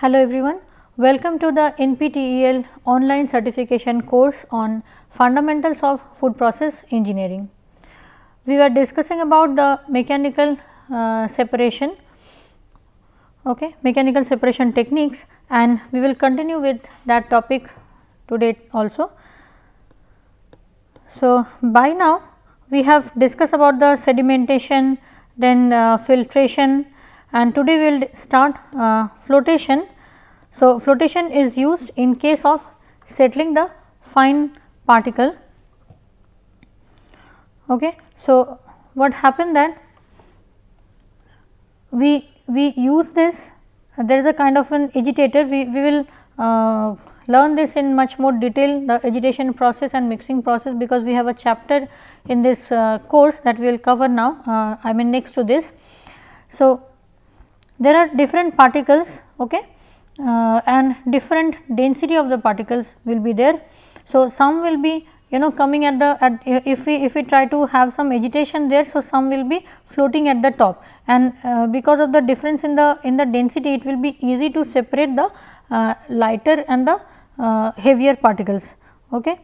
Hello everyone, welcome to the NPTEL online certification course on fundamentals of food process engineering. We were discussing about the mechanical separation, mechanical separation techniques, and we will continue with that topic today also. So, by now we have discussed about the sedimentation, then filtration, and today we will start flotation. So, flotation is used in case of settling the fine particle. Okay. So, what happened that we use this, there is a kind of an agitator, we will learn this in much more detail, the agitation process and mixing process, because we have a chapter in this course that we will cover now, I mean next to this. So, there are different particles, and different density of the particles will be there. So, some will be coming at the if we try to have some agitation there. So, some will be floating at the top, and because of the difference in the density, it will be easy to separate the lighter and the heavier particles. Okay.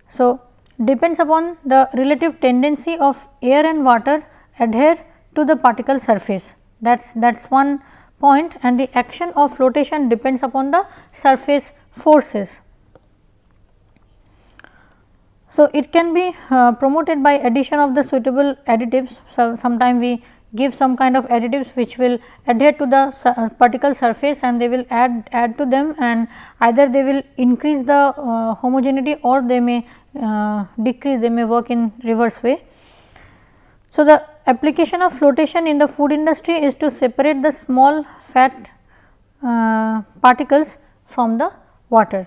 So, depends upon the relative tendency of air and water adhere to the particle surface, that is one point, and the action of flotation depends upon the surface forces. So, it can be promoted by addition of the suitable additives. So, sometimes we give some kind of additives which will adhere to the particle surface, and they will add to them, and either they will increase the homogeneity or they may decrease, they may work in reverse way. So, the application of flotation in the food industry is to separate the small fat particles from the water.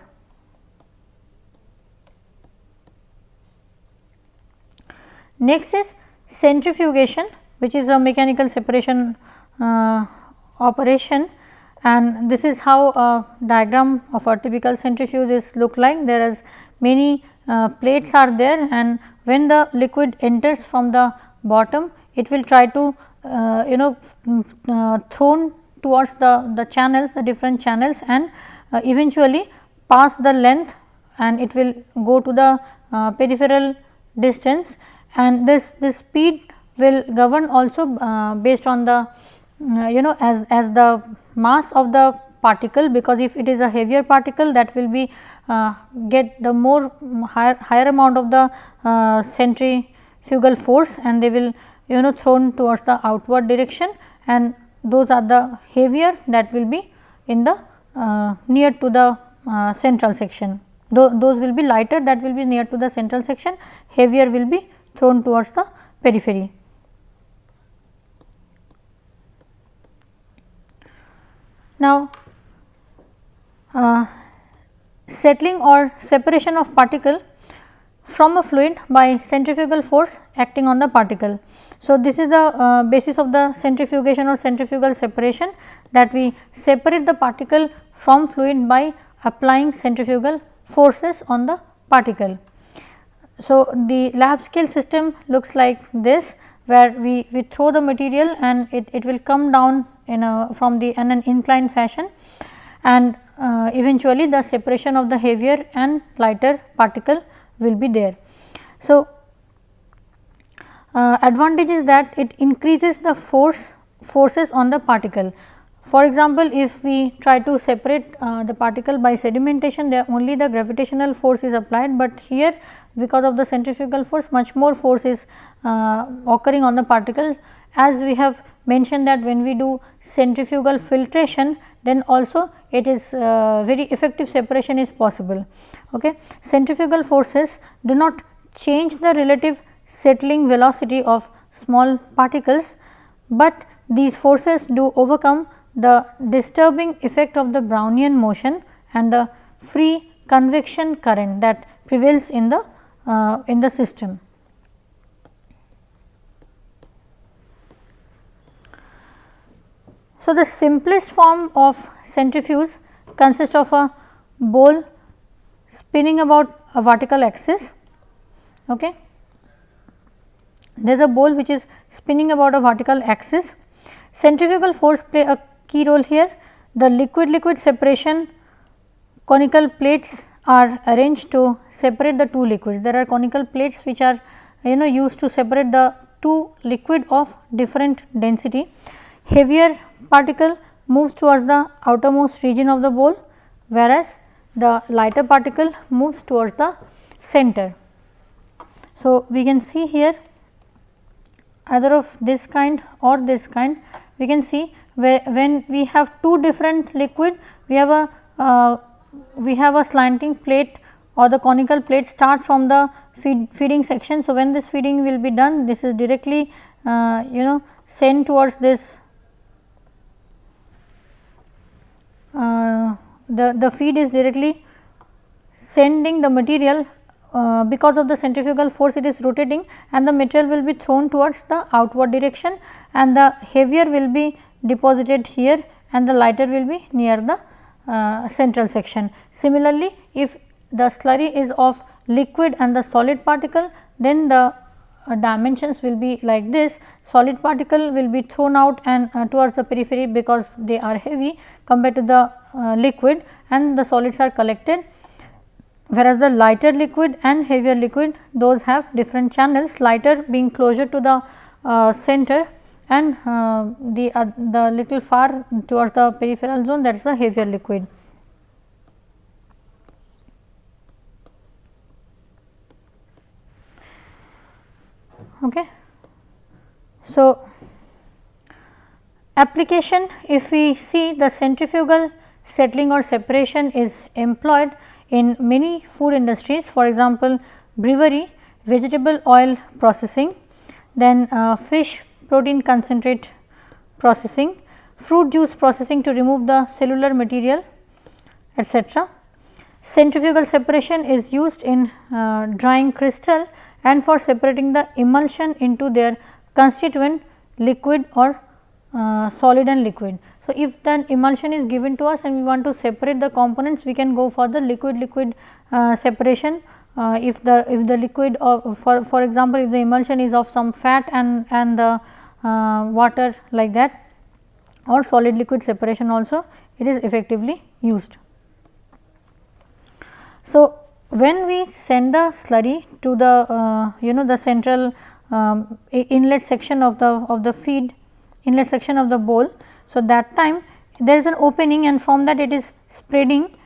Next is centrifugation, which is a mechanical separation operation, and this is how a diagram of a typical centrifuge is look like. There is many plates are there, and when the liquid enters from the bottom, it will try to thrown towards the channels, the different channels, and eventually pass the length, and it will go to the peripheral distance, and this speed will govern also based on the as the mass of the particle, because if it is a heavier particle, that will be get the more higher amount of the centrifugal force, and they will thrown towards the outward direction, and those are the heavier, that will be in the near to the central section. Those will be lighter, that will be near to the central section, heavier will be thrown towards the periphery. Now, settling or separation of particle from a fluid by centrifugal force acting on the particle. So, this is the basis of the centrifugation or centrifugal separation, that we separate the particle from fluid by applying centrifugal forces on the particle. So, the lab scale system looks like this, where we throw the material and it will come down in an inclined fashion, and eventually the separation of the heavier and lighter particle will be there. So, advantage is that it increases the forces on the particle. For example, if we try to separate the particle by sedimentation, there only the gravitational force is applied, but here because of the centrifugal force, much more force is occurring on the particle. As we have mentioned that when we do centrifugal filtration, then also it is very effective separation is possible. Okay. Centrifugal forces do not change the relative settling velocity of small particles, but these forces do overcome the disturbing effect of the Brownian motion and the free convection current that prevails in the system. So, the simplest form of centrifuge consists of a bowl spinning about a vertical axis. Okay. There is a bowl which is spinning about a vertical axis. Centrifugal force play a key role here. the liquid separation, conical plates are arranged to separate the two liquids. There are conical plates which are used to separate the two liquid of different density. Heavier particle moves towards the outermost region of the bowl, whereas the lighter particle moves towards the center. So, we can see here either of this kind or this kind. We can see when we have two different liquid, we have a slanting plate or the conical plate start from the feeding section. So, when this feeding will be done, this is directly sent towards this the feed is directly sending the material because of the centrifugal force, it is rotating and the material will be thrown towards the outward direction and the heavier will be deposited here and the lighter will be near the central section. Similarly, if the slurry is of liquid and the solid particle, then the dimensions will be like this. Solid particle will be thrown out and towards the periphery because they are heavy compared to the liquid, and the solids are collected, whereas the lighter liquid and heavier liquid, those have different channels, lighter being closer to the center and the little far towards the peripheral zone, that is the heavier liquid. Okay. So, application, if we see, the centrifugal settling or separation is employed in many food industries. For example, brewery, vegetable oil processing, then fish protein concentrate processing, fruit juice processing to remove the cellular material, etc. Centrifugal separation is used in drying crystal and for separating the emulsion into their constituent liquid or solid and liquid. So, if the emulsion is given to us and we want to separate the components, we can go for the liquid separation. If the liquid of for example, if the emulsion is of some fat and the water like that, or solid liquid separation also, it is effectively used. So, when we send the slurry to the the central inlet section of the feed, inlet section of the bowl. So, that time there is an opening and from that it is spreading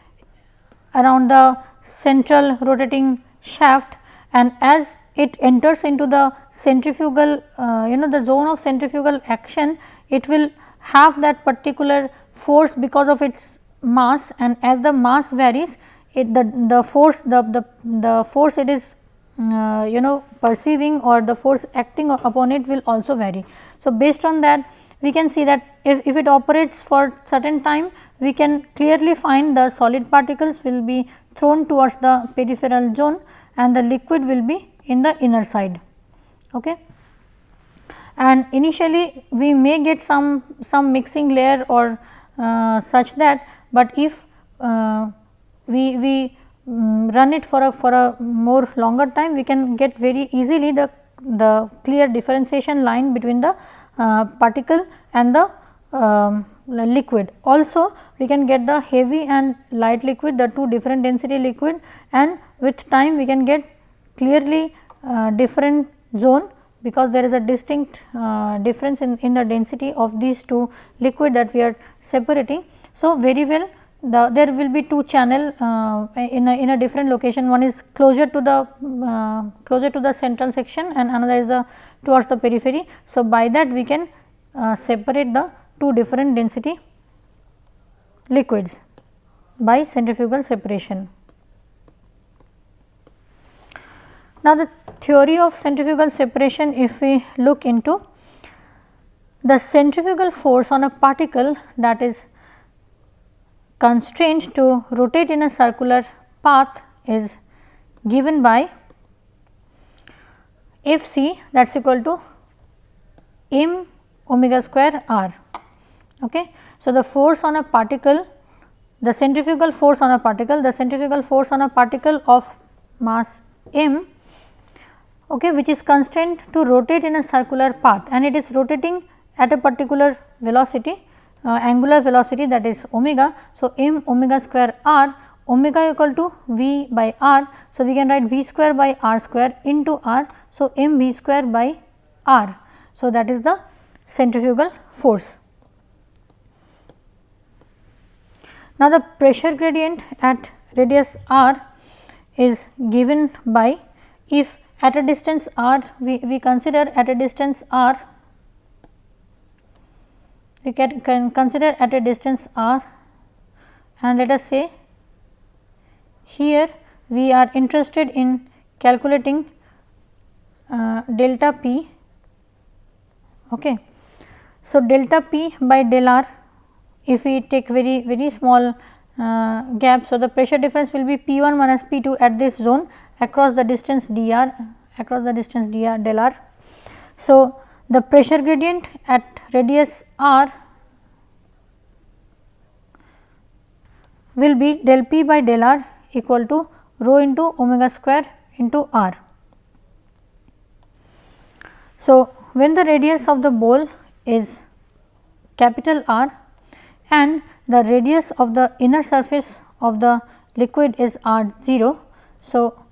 around the central rotating shaft, and as it enters into the centrifugal the zone of centrifugal action, it will have that particular force because of its mass, and as the mass varies, the force the force it is perceiving or the force acting upon it will also vary. So, based on that we can see that if it operates for certain time, we can clearly find the solid particles will be thrown towards the peripheral zone and the liquid will be in the inner side. Okay. And initially we may get some mixing layer or such that, but if we run it for a more longer time, we can get very easily the clear differentiation line between the particle and the liquid. Also we can get the heavy and light liquid, the two different density liquid, and with time we can get clearly different zone, because there is a distinct difference in the density of these two liquid that we are separating. So, very well there will be two channel in a different location, one is closer to the central section and another is towards the periphery. So, by that we can separate the two different density liquids by centrifugal separation. Now, the theory of centrifugal separation, if we look into, the centrifugal force on a particle that is constrained to rotate in a circular path is given by Fc, that is equal to m omega square r. Okay. So, the force on a particle, the centrifugal force on a particle, of mass m, okay, which is constrained to rotate in a circular path and it is rotating at a particular velocity. angular velocity, that is omega. So, m omega square r, omega equal to v by r. So, we can write v square by r square into r. So, m v square by r. So, that is the centrifugal force. Now, the pressure gradient at radius r is given by, if at a distance r, we consider at a distance r, we can consider at a distance r, and let us say here we are interested in calculating delta p. Okay. So, delta p by del r, if we take very small gap. So, the pressure difference will be P 1 minus P 2 at this zone across the distance dr, del r. So, the pressure gradient at radius r will be del P by del r equal to rho into omega square into r. So, when the radius of the bowl is capital R and the radius of the inner surface of the liquid is r 0. So,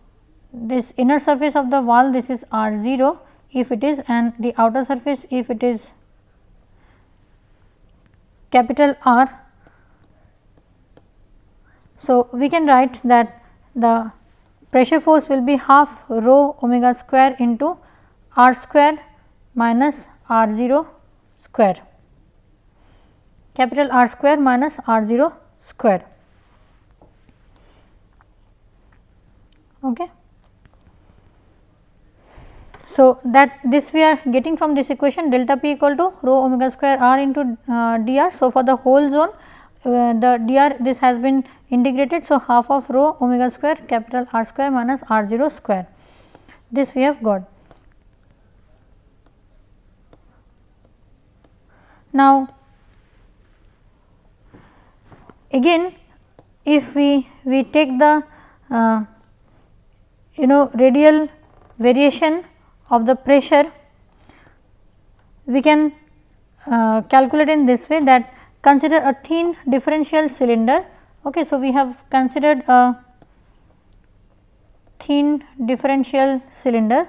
this inner surface of the valve, this is r 0 if it is, and the outer surface if it is capital R. So, we can write that the pressure force will be half rho omega square into r square minus r 0 square, capital R square minus r 0 square. Okay. So, that this we are getting from this equation, delta p equal to rho omega square r into dr. So, for the whole zone the dr, this has been integrated. So, half of rho omega square capital R square minus r 0 square, this we have got. Now, again if we take the radial variation of the pressure, we can calculate in this way, that consider a thin differential cylinder. Okay, so, we have considered a thin differential cylinder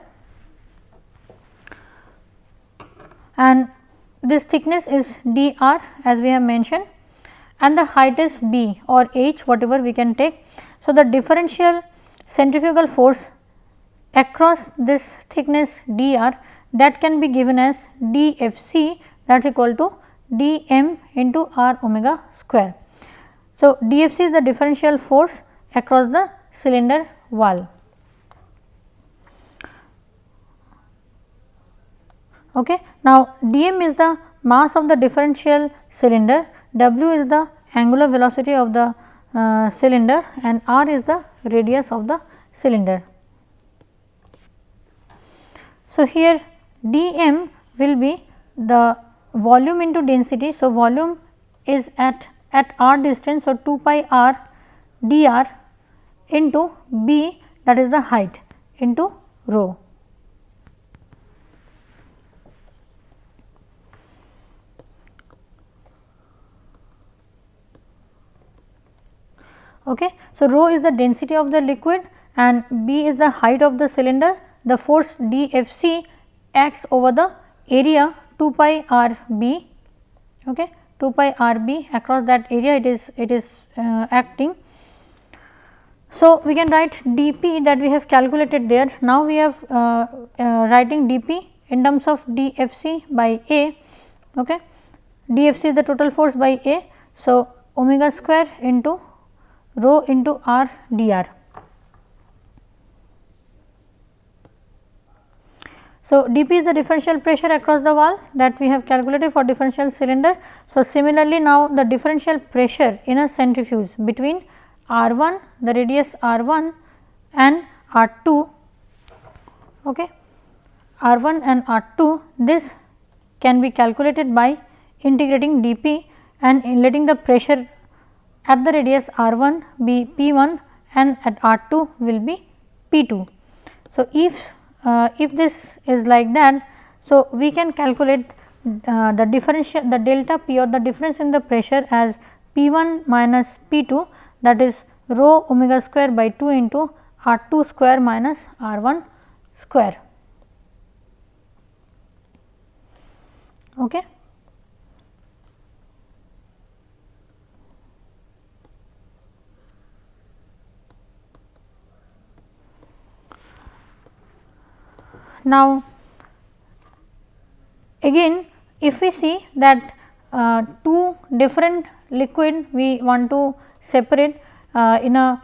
and this thickness is dr as we have mentioned, and the height is b or h, whatever we can take. So, the differential centrifugal force across this thickness dr, that can be given as dFc, that is equal to dm into r omega square. So, dFc is the differential force across the cylinder wall. Okay. Now, dm is the mass of the differential cylinder, w is the angular velocity of the cylinder, and r is the radius of the cylinder. So, here dm will be the volume into density. So, volume is at r distance. So, 2 pi r dr into b, that is the height, into rho. Okay. So, rho is the density of the liquid and b is the height of the cylinder. The force dFc acts over the area 2 pi r b, okay, 2 pi r b, across that area it is acting. So, we can write dP that we have calculated there. Now, we have writing dP in terms of dFc by A. Okay. dFc is the total force by A. So, omega square into rho into r dr. So, dP is the differential pressure across the wall that we have calculated for differential cylinder. So, similarly, now the differential pressure in a centrifuge between R 1, the radius R 1 and R 2, okay, R 1 and R 2, this can be calculated by integrating dP and letting the pressure at the radius R 1 be P 1 and at R 2 will be P 2. So, if this is like that, so we can calculate the delta P or the difference in the pressure as P 1 minus P 2, that is rho omega square by 2 into R 2 square minus R 1 square. Okay. Now, again if we see that two different liquid we want to separate in a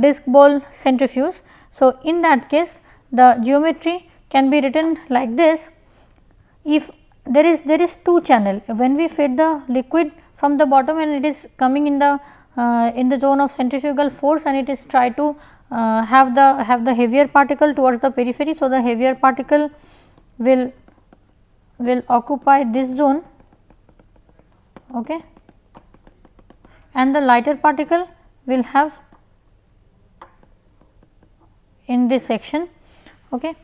disc bowl centrifuge. So, in that case the geometry can be written like this. If there is two channel, when we feed the liquid from the bottom and it is coming in the zone of centrifugal force and it is try to have the heavier particle towards the periphery. So, the heavier particle will occupy this zone, okay, and the lighter particle will have in this section. Okay.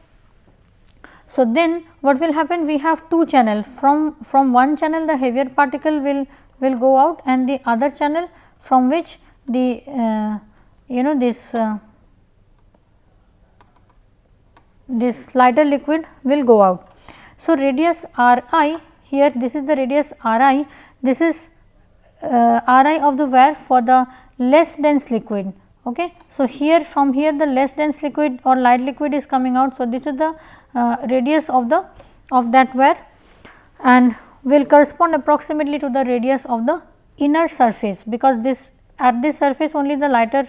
So, then what will happen, we have two channel, from one channel the heavier particle will go out and the other channel from which the this lighter liquid will go out. So, radius r I, here this is the radius r I, this is r I of the wire for the less dense liquid. Okay. So, here from here the less dense liquid or light liquid is coming out. So, this is the radius of that wire and will correspond approximately to the radius of the inner surface, because this at this surface only the lighter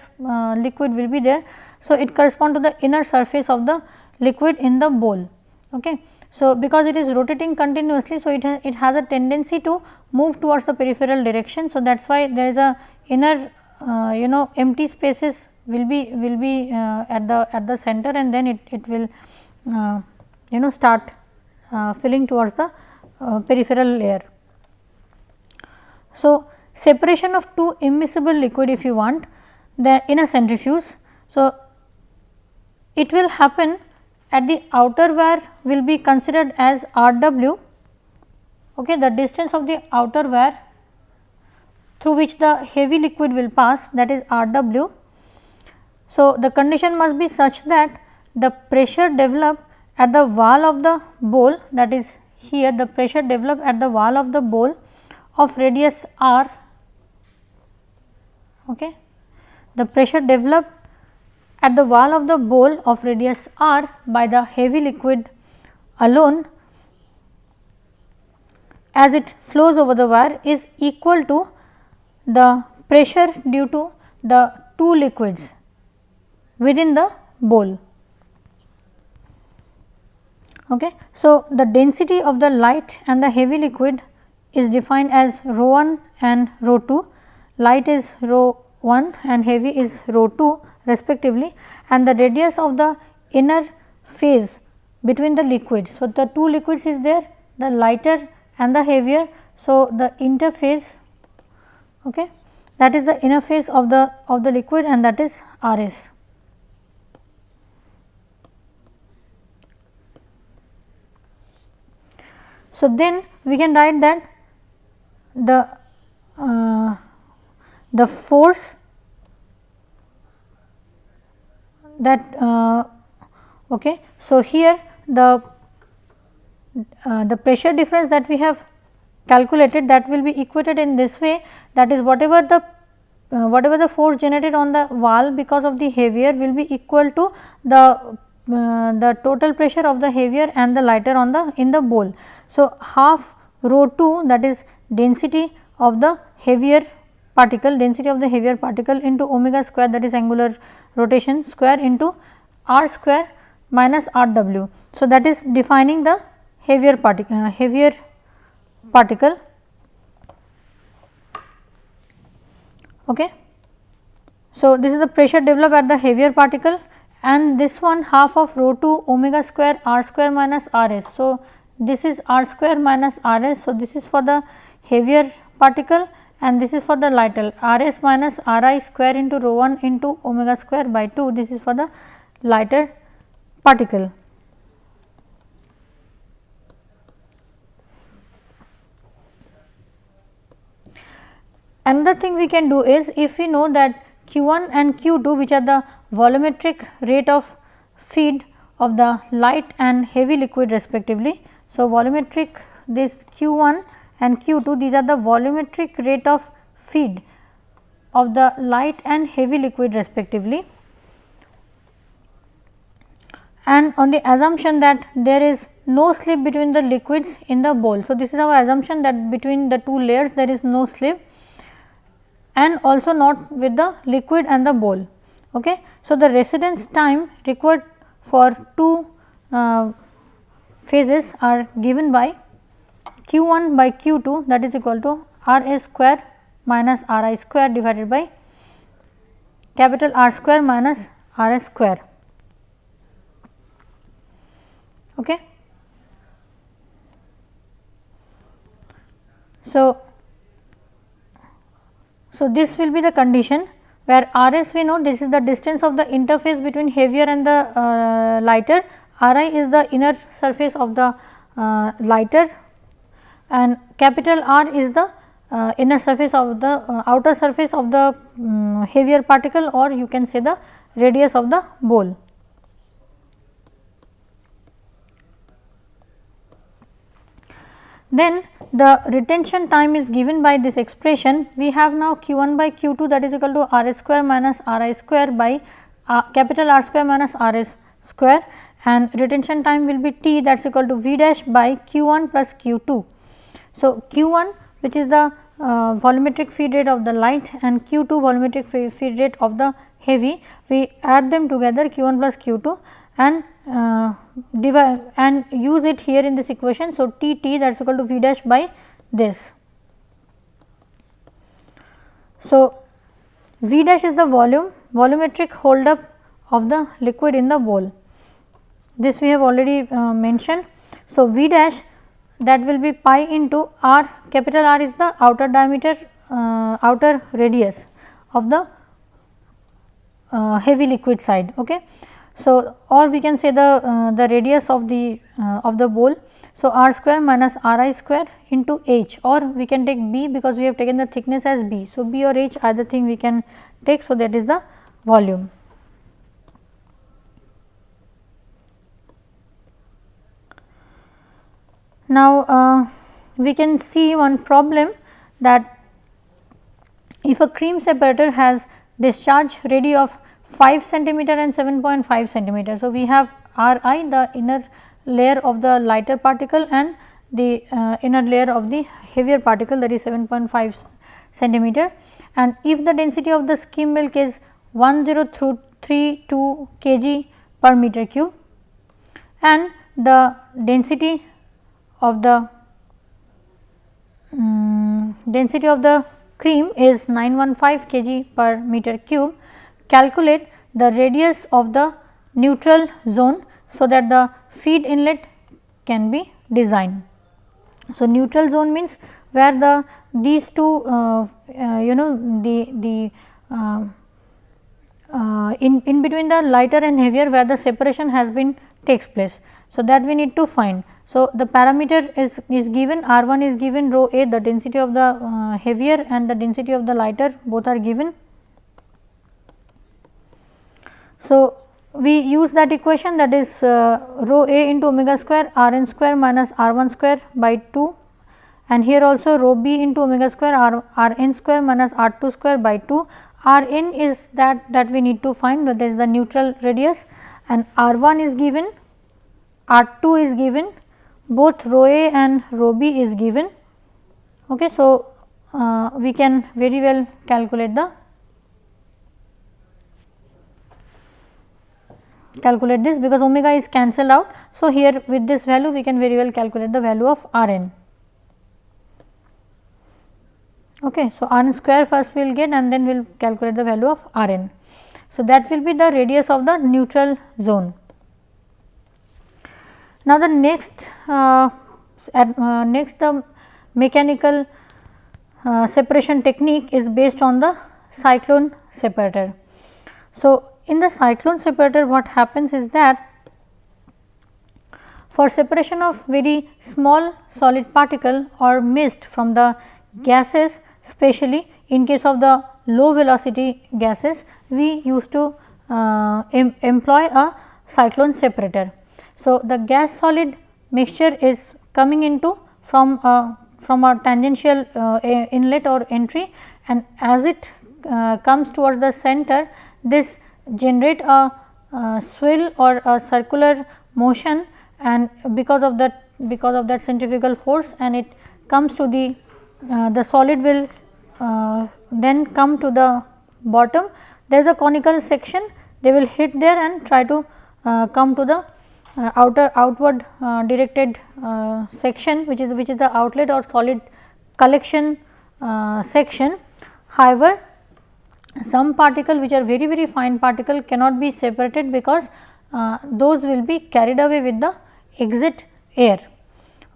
liquid will be there. So, it corresponds to the inner surface of the liquid in the bowl. Okay. So, because it is rotating continuously, so it has a tendency to move towards the peripheral direction. So, that is why there is a inner empty spaces will be at the center, and then it will start filling towards the peripheral layer. So, separation of two immiscible liquid if you want in a centrifuge. So, it will happen at the outer wire will be considered as R w, okay, the distance of the outer wire through which the heavy liquid will pass, that is R w. So, the condition must be such that the pressure developed at the wall of the bowl, that is here the pressure developed at the wall of the bowl of radius r, okay, the pressure developed at the wall of the bowl of radius r by the heavy liquid alone as it flows over the wire is equal to the pressure due to the two liquids within the bowl. Okay. So, the density of the light and the heavy liquid is defined as rho 1 and rho 2. Light is rho 1 and heavy is rho 2 respectively, and the radius of the inner phase between the liquids. So, the two liquids is there, the lighter and the heavier. So, the interface, okay, that is the inner phase of the liquid, and that is R s. So, then we can write that the force that okay. So, here the pressure difference that we have calculated, that will be equated in this way, that is whatever the force generated on the wall because of the heavier will be equal to the total pressure of the heavier and the lighter in the bowl. So, half rho 2, that is density of the heavier particle into omega square, that is angular rotation square, into r square minus r w. So, that is defining the heavier particle. Okay. So, this is the pressure developed at the heavier particle, and this one half of rho 2 omega square r square minus r s. So, this is r square minus r s. So, this is for the heavier particle and this is for the lighter, r s minus r I square into rho 1 into omega square by 2, this is for the lighter particle. Another thing we can do is, if we know that Q1 and Q2, which are the volumetric rate of feed of the light and heavy liquid respectively. So, volumetric, this Q1 and Q2, these are the volumetric rate of feed of the light and heavy liquid respectively, and on the assumption that there is no slip between the liquids in the bowl. So, this is our assumption that between the two layers there is no slip, and also not with the liquid and the bowl. Okay. So, the residence time required for two phases are given by Q1 by Q2, that is equal to R A square minus R I square divided by capital R square minus R S square. Okay. So, this will be the condition where R S we know this is the distance of the interface between heavier and the lighter, R I is the inner surface of the lighter, and capital R is the inner surface of the outer surface of the heavier particle, or you can say the radius of the bowl. Then the retention time is given by this expression. We have now Q1 by Q2, that is equal to R S square minus R I square by capital R square minus R S square, and retention time will be T, that is equal to V dash by Q1 plus Q2. So, Q1, which is the volumetric feed rate of the light, and Q2 volumetric feed rate of the heavy, we add them together Q1 plus Q2 and divide and use it here in this equation. So, T T, that is equal to V dash by this. So, V dash is the volumetric hold up of the liquid in the bowl. This we have already mentioned. So, V dash, that will be pi into R, capital R is the outer diameter, outer radius of the heavy liquid side. Okay. So, or we can say the radius of the bowl. So, R square minus R I square into H, or we can take B because we have taken the thickness as B. So, B or H, either thing we can take. So, that is the volume. Now, we can see one problem, that if a cream separator has discharge radii of 5 centimeter and 7.5 centimeter. So, we have R I, the inner layer of the lighter particle, and the inner layer of the heavier particle, that is 7.5 centimeter, and if the density of the skim milk is 1032 kg per meter cube, and the density of the cream is 915 kg per meter cube, calculate the radius of the neutral zone, so that the feed inlet can be designed. So, neutral zone means where these two in between the lighter and heavier, where the separation has been takes place. So, that we need to find. So, the parameter is given, R 1 is given, rho A, the density of the heavier and the density of the lighter, both are given. So, we use that equation, that is rho A into omega square R n square minus R 1 square by 2, and here also rho B into omega square R n square minus R 2 square by 2. R n is that we need to find, that is the neutral radius, and R 1 is given, R 2 is given, both rho A and rho B is given. Okay. So, we can very well calculate this, because omega is cancelled out. So, here with this value we can very well calculate the value of R n. Okay. So, R n square first we will get, and then we will calculate the value of R n. So, that will be the radius of the neutral zone. Now, the next the mechanical separation technique is based on the cyclone separator. So, in the cyclone separator, what happens is that for separation of very small solid particle or mist from the gases, especially in case of the low velocity gases, we used to employ a cyclone separator. So, the gas solid mixture is coming into from a tangential inlet or entry, and as it comes towards the center, this generate a swill or a circular motion, and because of that centrifugal force, and it comes to the solid will then come to the bottom. There is a conical section, they will hit there and try to come to the outward directed section, which is the outlet or solid collection section. However, some particle which are very fine particle cannot be separated, because those will be carried away with the exit air.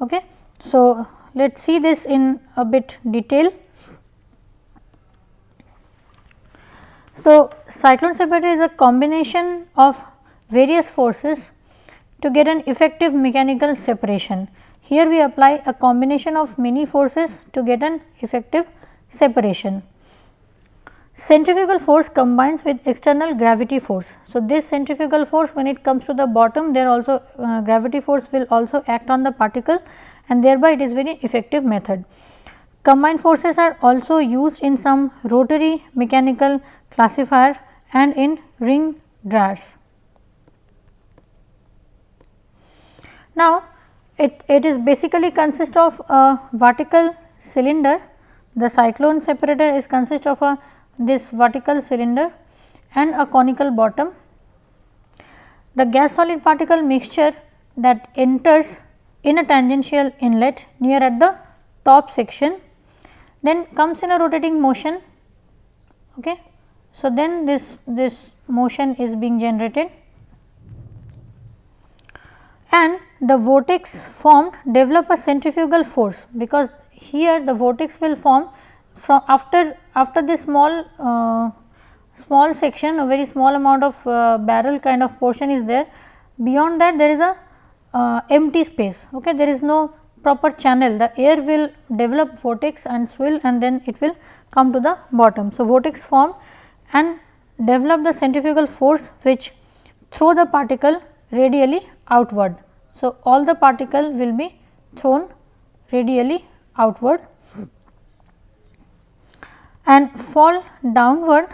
Okay. So, let us see this in a bit detail. So, cyclone separator is a combination of various forces to get an effective mechanical separation. Here we apply a combination of many forces to get an effective separation. Centrifugal force combines with external gravity force. So, this centrifugal force, when it comes to the bottom, there also gravity force will also act on the particle, and thereby it is very effective method. Combined forces are also used in some rotary mechanical classifier and in ring dryers. Now, it is basically consist of a vertical cylinder. The cyclone separator is consist of this vertical cylinder and a conical bottom. The gas solid particle mixture that enters in a tangential inlet near at the top section, then comes in a rotating motion. Okay. So, then this motion is being generated, and the vortex formed develop a centrifugal force, because here the vortex will form from after this small section, a very small amount of barrel kind of portion is there. Beyond that, there is a empty space. Okay. There is no proper channel, the air will develop vortex and swill, and then it will come to the bottom. So, vortex form and develop the centrifugal force, which throw the particle radially outward. So, all the particle will be thrown radially outward and fall downward,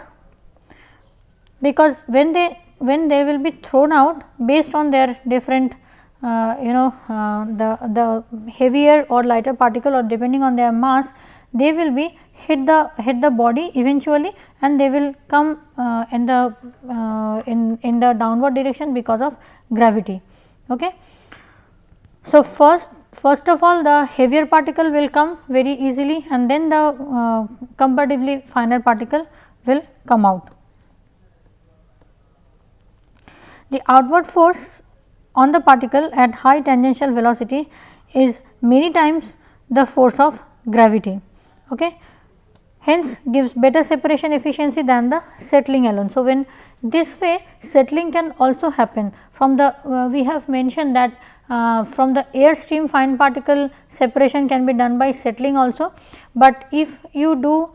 because when they will be thrown out based on their different the heavier or lighter particle, or depending on their mass, they will be hit the body eventually, and they will come in the downward direction because of gravity. Okay. So, first of all, the heavier particle will come very easily, and then the comparatively finer particle will come out. The outward force on the particle at high tangential velocity is many times the force of gravity. Okay. Hence, gives better separation efficiency than the settling alone. So, when this way settling can also happen from the we have mentioned that from the air stream fine particle separation can be done by settling also, but if you do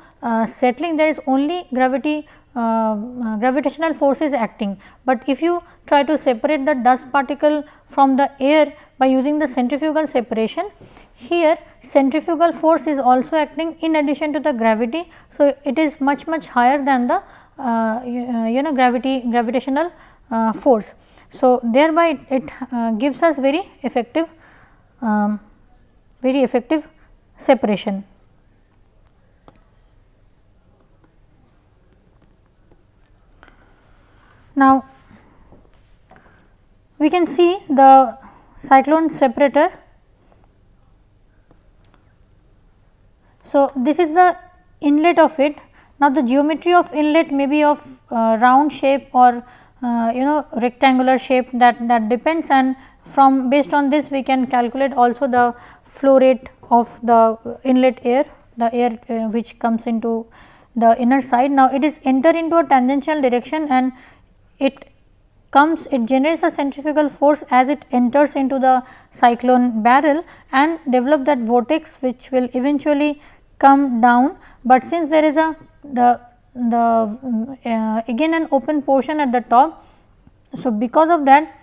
settling, there is only gravitational forces acting, but if you try to separate the dust particle from the air by using the centrifugal separation, here centrifugal force is also acting in addition to the gravity. So, it is much higher than the gravitational force. So, thereby it gives us very effective separation. Now, we can see the cyclone separator. So, this is the inlet of it. Now, the geometry of inlet may be of round shape or rectangular shape, that depends, and from based on this we can calculate also the flow rate of the inlet air, the air which comes into the inner side. Now, it is enter into a tangential direction, and it generates a centrifugal force as it enters into the cyclone barrel and develop that vortex, which will eventually come down but since there is a again an open portion at the top. So, because of that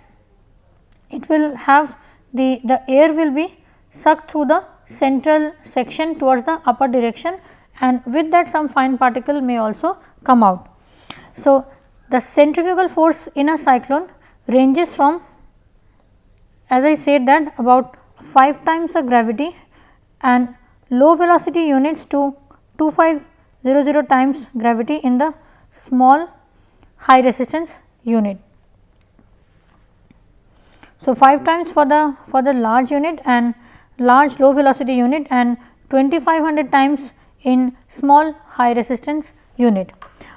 it will have the air will be sucked through the central section towards the upper direction, and with that some fine particle may also come out. So, the centrifugal force in a cyclone ranges from, as I said, that about 5 times the gravity, and low velocity units to 2500 times gravity in the small high resistance unit. So, 5 times for the large unit and large low velocity unit, and 2500 times in small high resistance unit.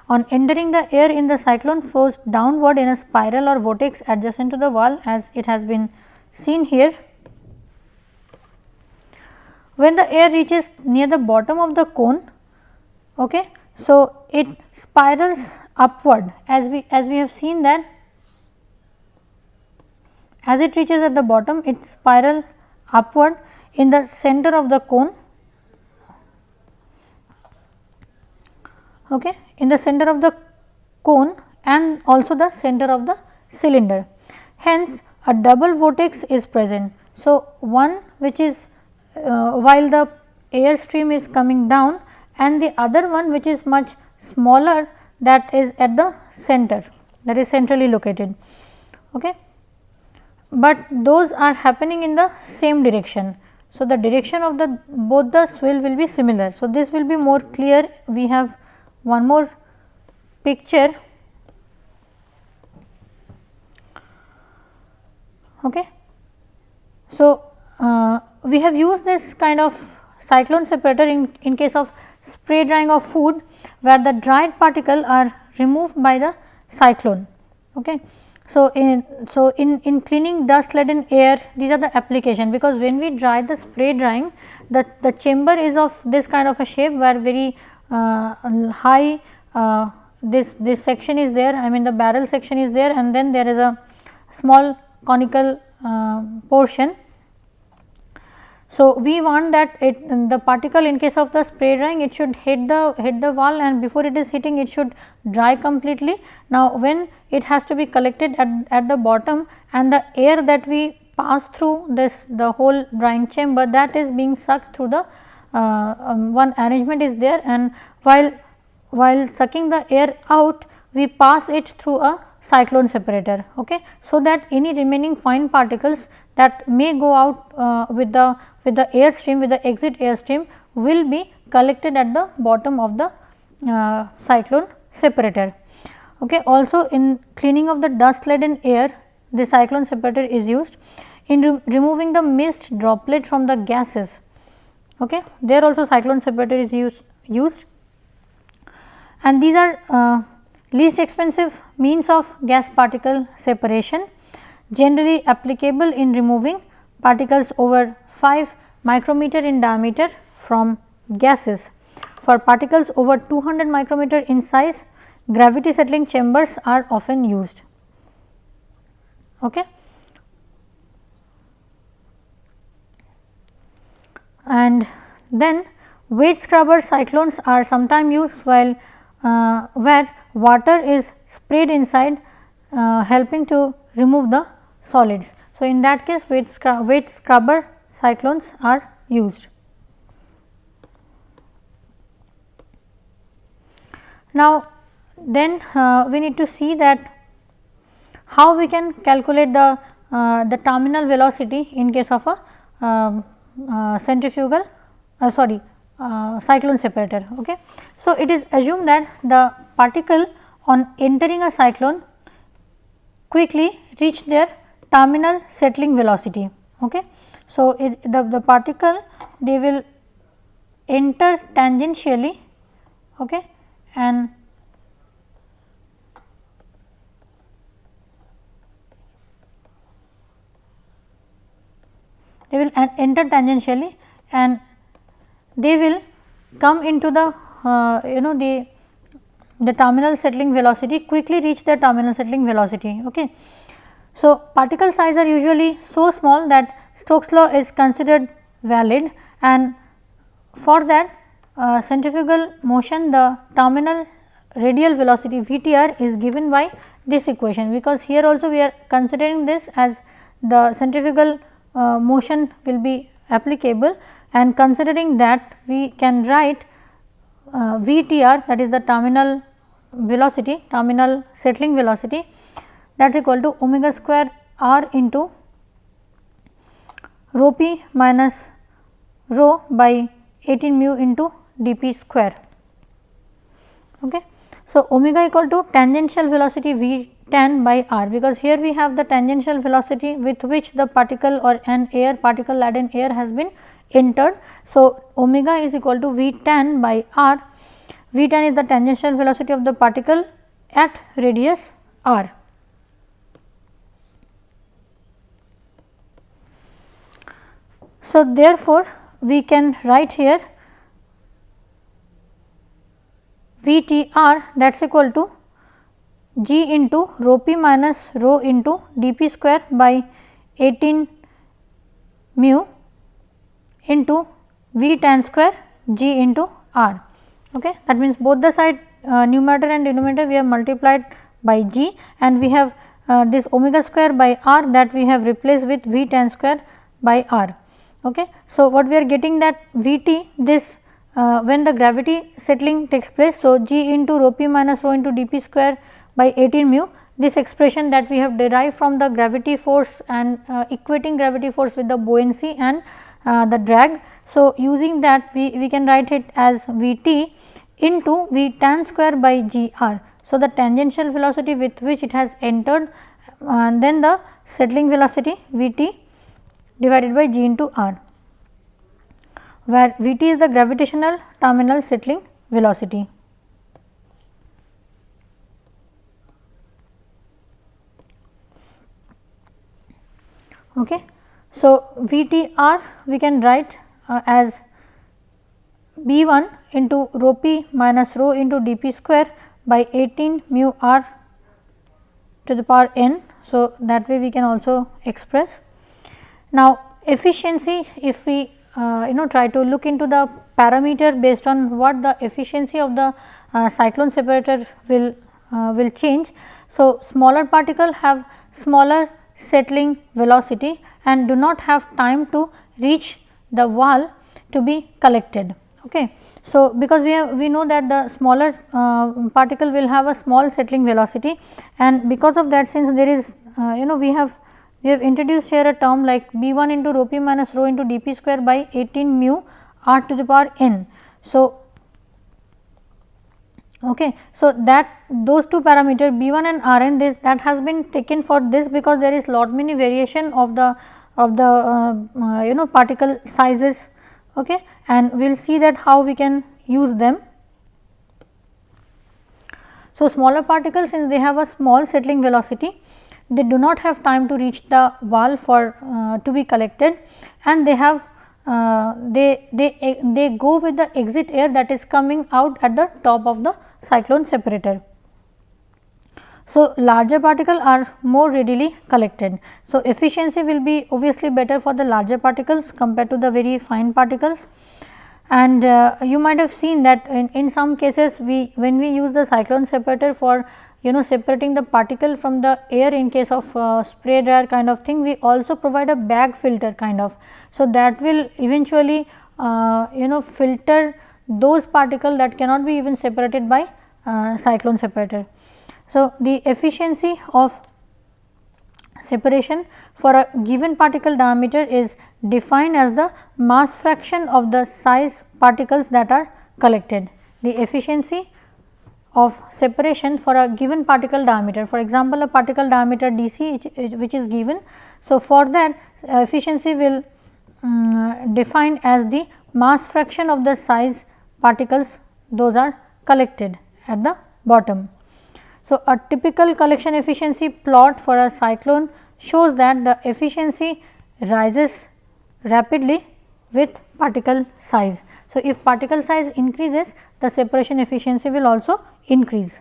On entering, the air in the cyclone flows downward in a spiral or vortex adjacent to the wall, as it has been seen here. When the air reaches near the bottom of the cone, okay, so it spirals upward, as we have seen that as it reaches at the bottom, it spiral upward in the center of the cone, okay, in the center of the cone and also the center of the cylinder. Hence, a double vortex is present. So, one which is while the air stream is coming down, and the other one which is much smaller, that is at the center, that is centrally located. Okay. But those are happening in the same direction. So, the direction of the both the swivel will be similar. So, this will be more clear. We have one more picture. Okay. So, we have used this kind of cyclone separator in case of spray drying of food, where the dried particle are removed by the cyclone. Okay. So, in cleaning dust laden air, these are the application, because when we dry the spray drying, the chamber is of this kind of a shape, where very high this section is there, I mean the barrel section is there, and then there is a small conical portion. So, we want that the particle, in case of the spray drying, it should hit the wall, and before it is hitting, it should dry completely. Now, when it has to be collected at the bottom, and the air that we pass through the whole drying chamber, that is being sucked through the one arrangement is there, and while sucking the air out, we pass it through a cyclone separator. Okay. So, that any remaining fine particles that may go out with the air stream, with the exit air stream, will be collected at the bottom of the cyclone separator. Okay. Also, in cleaning of the dust laden air, the cyclone separator is used. In removing the mist droplet from the gases, okay, there also cyclone separator is used, and these are least expensive means of gas particle separation, generally applicable in removing particles over 5 micrometer in diameter from gases. For particles over 200 micrometer in size, gravity settling chambers are often used. Okay. And then weight scrubber cyclones are sometimes used while where water is sprayed inside, helping to remove the solids. So, in that case weight scrubber cyclones are used. Now, then we need to see that how we can calculate the terminal velocity in case of a centrifugal cyclone separator. Okay. So, it is assumed that the particle on entering a cyclone quickly reach their terminal settling velocity. Okay. So, the particle, they will enter tangentially, okay, and they will enter tangentially, and they will come into the the terminal settling velocity, quickly reach the terminal settling velocity. Okay. So, particle size are usually so small that Stokes law is considered valid, and for that centrifugal motion, the terminal radial velocity Vtr is given by this equation, because here also we are considering this as the centrifugal motion will be applicable, and considering that we can write Vtr, that is the terminal velocity, terminal settling velocity, that is equal to omega square r into rho p minus rho by 18 mu into dp square. Okay. So, omega equal to tangential velocity V tan by r, because here we have the tangential velocity with which the particle or an air particle laden air has been entered. So, omega is equal to V tan by r. V tan is the tangential velocity of the particle at radius r. So, therefore, we can write here V T r, that is equal to g into rho p minus rho into dp square by 18 mu into V tan square g into r. Okay. That means, both the side numerator and denominator we have multiplied by g, and we have this omega square by r, that we have replaced with V tan square by r. Okay. So, what we are getting, that V t, this when the gravity settling takes place. So, g into rho p minus rho into dp square by 18 mu, this expression that we have derived from the gravity force and equating gravity force with the buoyancy and the drag. So, using that we can write it as V t into V tan square by g r. So, the tangential velocity with which it has entered, and then the settling velocity V t divided by g into r, where V t is the gravitational terminal settling velocity. Okay. So, V T r we can write as B 1 into rho p minus rho into dp square by 18 mu r to the power n. So, that way we can also express. Now, efficiency, if we try to look into the parameter based on what the efficiency of the cyclone separator will change. So, smaller particle have smaller settling velocity and do not have time to reach the wall to be collected. Okay. So, because we know that the smaller particle will have a small settling velocity, and because of that, since there is we have introduced here a term like B 1 into rho p minus rho into dp square by 18 mu r to the power n. So, okay. So, that those two parameter B 1 and R n, that has been taken for this, because there is lot many variation of the particle sizes, okay, and we will see that how we can use them. So, smaller particles, since they have a small settling velocity, they do not have time to reach the wall for to be collected, and they have they go with the exit air that is coming out at the top of the cyclone separator. So, larger particles are more readily collected. So, efficiency will be obviously better for the larger particles compared to the very fine particles, and you might have seen that in some cases when we use the cyclone separator for separating the particle from the air in case of spray dryer kind of thing, we also provide a bag filter kind of. So, that will eventually filter those particles that cannot be even separated by cyclone separator. So, the efficiency of separation for a given particle diameter is defined as the mass fraction of the size particles that are collected. The efficiency of separation for a given particle diameter, for example, a particle diameter dc which is given. So, for that efficiency will defined as the mass fraction of the size particles those are collected at the bottom. So, a typical collection efficiency plot for a cyclone shows that the efficiency rises rapidly with particle size. So, if particle size increases, the separation efficiency will also increase.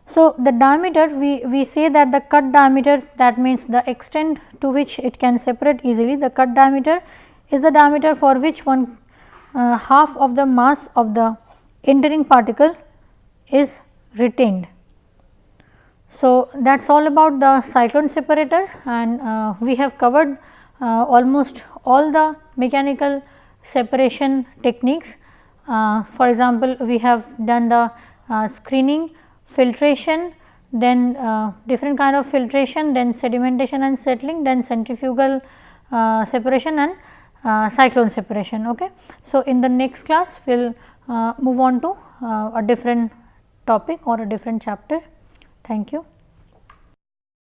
So, the diameter we say that the cut diameter, that means the extent to which it can separate easily, the cut diameter is the diameter for which one half of the mass of the entering particle is retained. So, that is all about the cyclone separator, and we have covered almost all the mechanical separation techniques. For example, we have done the screening, filtration, then different kind of filtration, then sedimentation and settling, then centrifugal separation and cyclone separation. Okay. So, in the next class we will move on to a different topic or a different chapter. Thank you.